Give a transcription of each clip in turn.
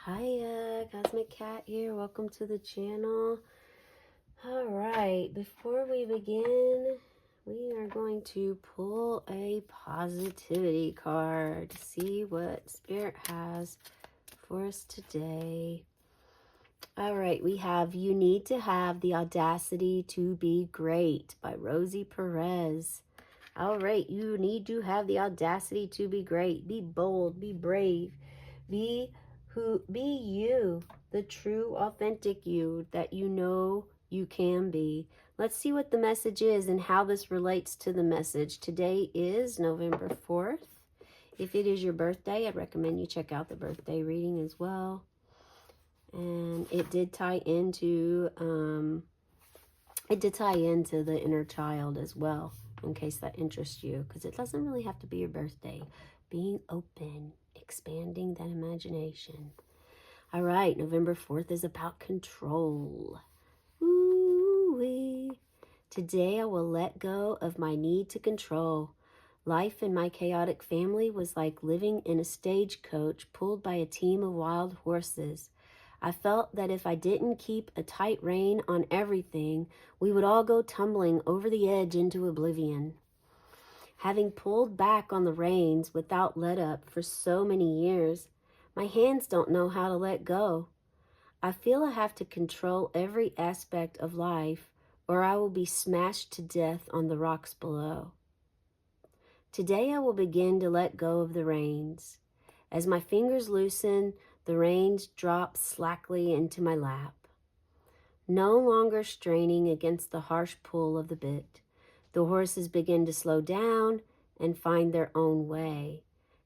Hiya, Cosmic Cat here. Welcome to the channel. All right, before we begin, we are going to pull a positivity card to see what Spirit has for us today. All right, we have You Need to Have the Audacity to Be Great by Rosie Perez. All right, you need to have the audacity to be great. Be bold, be brave, be you, the true, authentic you that you know you can be. Let's see what the message is and how this relates to the message. Today is November 4th. If it is your birthday, I'd recommend you check out the birthday reading as well. And it did tie into the inner child as well, in case that interests you, because it doesn't really have to be your birthday. Being open, expanding that imagination. All right, November 4th is about control. Ooh-wee. Today I will let go of my need to control. Life in my chaotic family was like living in a stagecoach pulled by a team of wild horses. I felt that if I didn't keep a tight rein on everything, we would all go tumbling over the edge into oblivion. Having pulled back on the reins without let up for so many years, my hands don't know how to let go. I feel I have to control every aspect of life, or I will be smashed to death on the rocks below. Today I will begin to let go of the reins. As my fingers loosen, the reins drop slackly into my lap. No longer straining against the harsh pull of the bit, the horses begin to slow down and find their own way.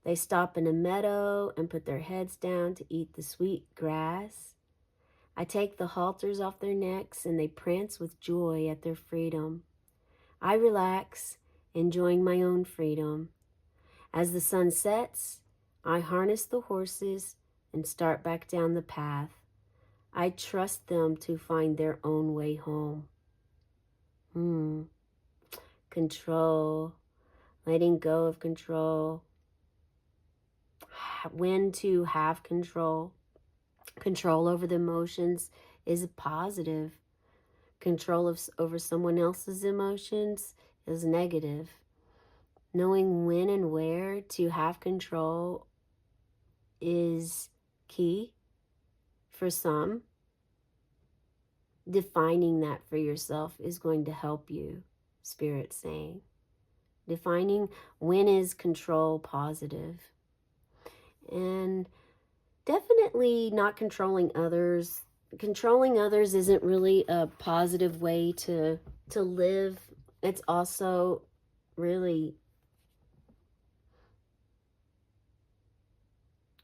They stop in a meadow and put their heads down to eat the sweet grass. I take the halters off their necks and they prance with joy at their freedom. I relax, enjoying my own freedom. As the sun sets, I harness the horses and start back down the path. I trust them to find their own way home. Control, letting go of control. When to have control. Control over the emotions is a positive. Control over someone else's emotions is negative. Knowing when and where to have control is key for some. Defining that for yourself is going to help you, Spirit's saying. Defining when is control positive. And definitely not controlling others. Controlling others isn't really a positive way to live. It's also really,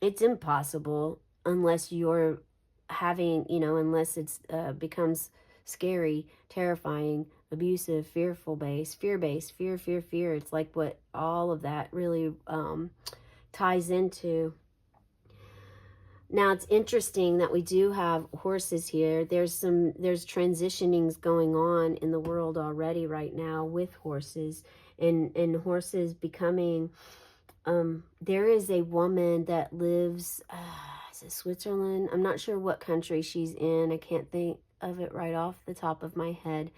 it's impossible unless you're having, unless it's becomes scary, terrifying, abusive, fear-based. It's like what all of that really ties into. Now, it's interesting that we do have horses here. There's transitionings going on in the world already right now with horses and horses becoming, there is a woman that lives, is it Switzerland? I'm not sure what country she's in. I can't think of it right off the top of my head.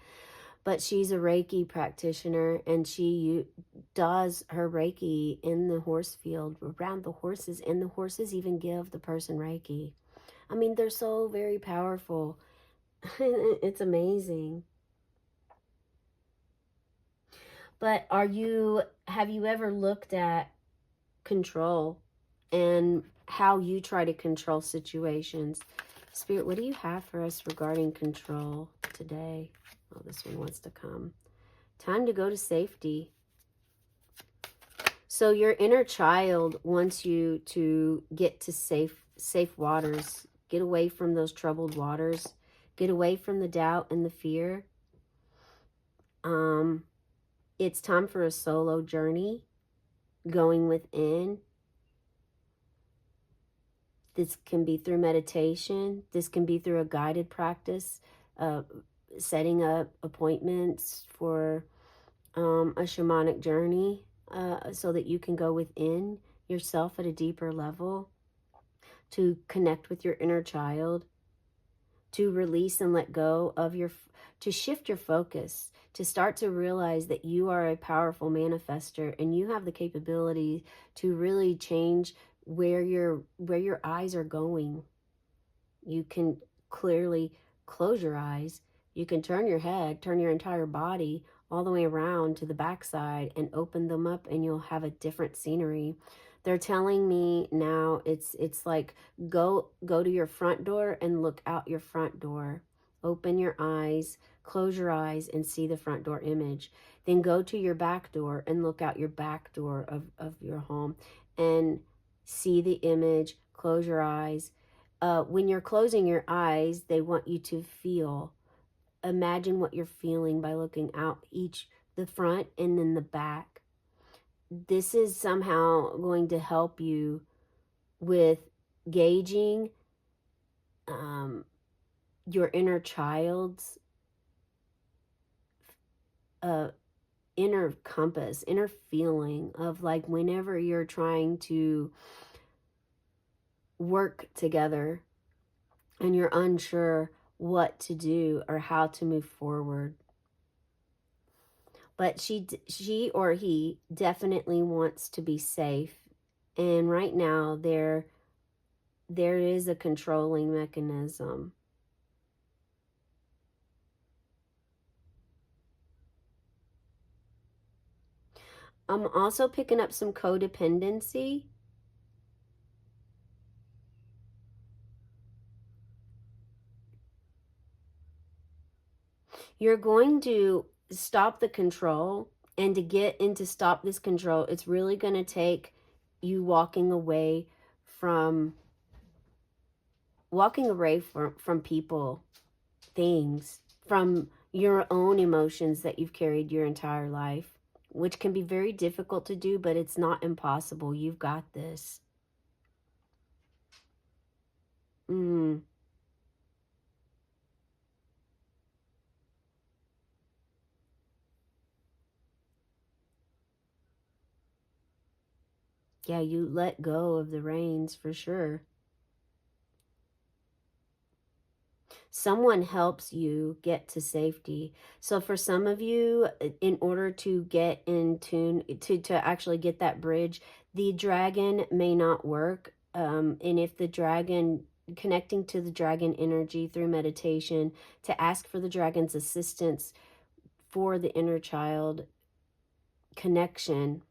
But she's a Reiki practitioner, and she does her Reiki in the horse field around the horses, and the horses even give the person Reiki. I mean, they're so very powerful. It's amazing. But have you ever looked at control and how you try to control situations? Spirit, what do you have for us regarding control today? Oh, this one wants to come. Time to go to safety. So your inner child wants you to get to safe waters. Get away from those troubled waters. Get away from the doubt and the fear. It's time for a solo journey. Going within. This can be through meditation. This can be through a guided practice. Setting up appointments for a shamanic journey so that you can go within yourself at a deeper level to connect with your inner child, to release and let go of to shift your focus, to start to realize that you are a powerful manifester and you have the capability to really change where your eyes are going. You can clearly close your eyes. You can turn your head, turn your entire body all the way around to the backside and open them up, and you'll have a different scenery. They're telling me now it's like go to your front door and look out your front door. Open your eyes, close your eyes and see the front door image. Then go to your back door and look out your back door of your home and see the image, close your eyes. When you're closing your eyes, they want you to feel. Imagine what you're feeling by looking out the front and then the back. This is somehow going to help you with gauging your inner child's inner compass, inner feeling of like whenever you're trying to work together and you're unsure what to do or how to move forward. But she or he definitely wants to be safe. And right now there is a controlling mechanism. I'm also picking up some codependency. You're going to stop the control, and to get into stop this control, it's really going to take you walking away from people, things, from your own emotions that you've carried your entire life, which can be very difficult to do, but it's not impossible. You've got this. Yeah, you let go of the reins for sure. Someone helps you get to safety. So for some of you, in order to get in tune, to actually get that bridge, the dragon may not work. And if the dragon, connecting to the dragon energy through meditation, to ask for the dragon's assistance for the inner child connection,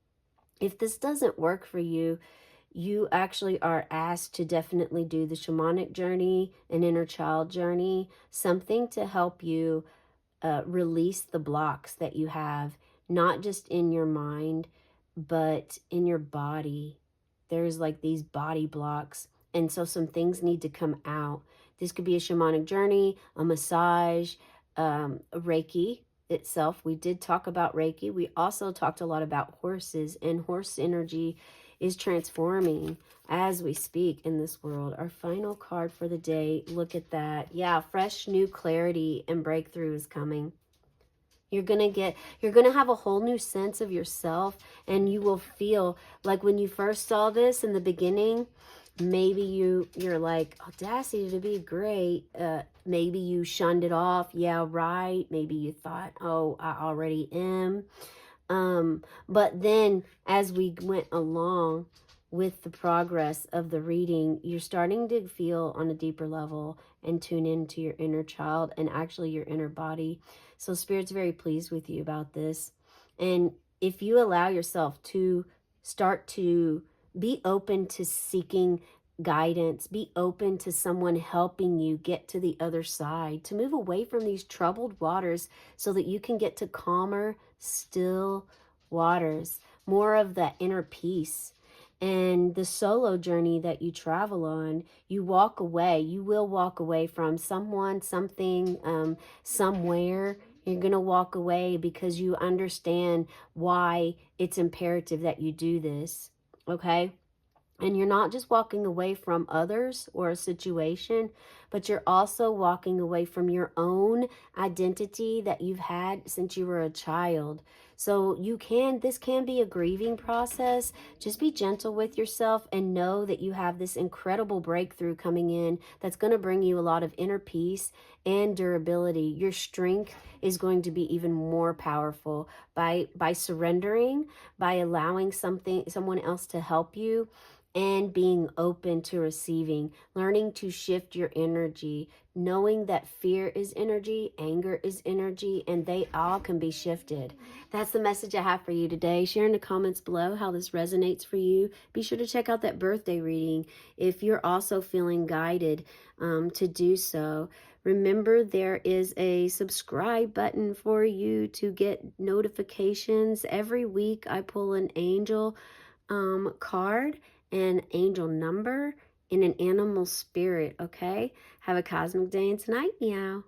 if this doesn't work for you, you actually are asked to definitely do the shamanic journey, an inner child journey, something to help you release the blocks that you have, not just in your mind, but in your body. There's like these body blocks. And so some things need to come out. This could be a shamanic journey, a massage, Reiki itself. We did talk about Reiki. We also talked a lot about horses, and horse energy is transforming as we speak in this world. Our final card for the day, look at that. Yeah, fresh new clarity and breakthrough is coming. You're going to have a whole new sense of yourself, and you will feel like when you first saw this in the beginning, maybe you're like, audacity to be great. Maybe you shunned it off. Yeah, right. Maybe you thought, oh, I already am. But then as we went along with the progress of the reading, you're starting to feel on a deeper level and tune into your inner child and actually your inner body. So Spirit's very pleased with you about this. And if you allow yourself to start to be open to seeking guidance, be open to someone helping you get to the other side, to move away from these troubled waters so that you can get to calmer, still waters, more of that inner peace. And the solo journey that you travel on, you will walk away from someone, something, somewhere. You're going to walk away because you understand why it's imperative that you do this. Okay? And you're not just walking away from others or a situation, but you're also walking away from your own identity that you've had since you were a child. So this can be a grieving process. Just be gentle with yourself and know that you have this incredible breakthrough coming in that's going to bring you a lot of inner peace and durability. Your strength is going to be even more powerful by surrendering, by allowing someone else to help you, and being open to receiving, learning to shift your energy, knowing that fear is energy, anger is energy, and they all can be shifted. That's the message I have for you today. Share in the comments below how this resonates for you. Be sure to check out that birthday reading if you're also feeling guided to do so. Remember, there is a subscribe button for you to get notifications. Every week I pull an angel card, an angel number, and an animal spirit, okay? Have a cosmic day and tonight, meow.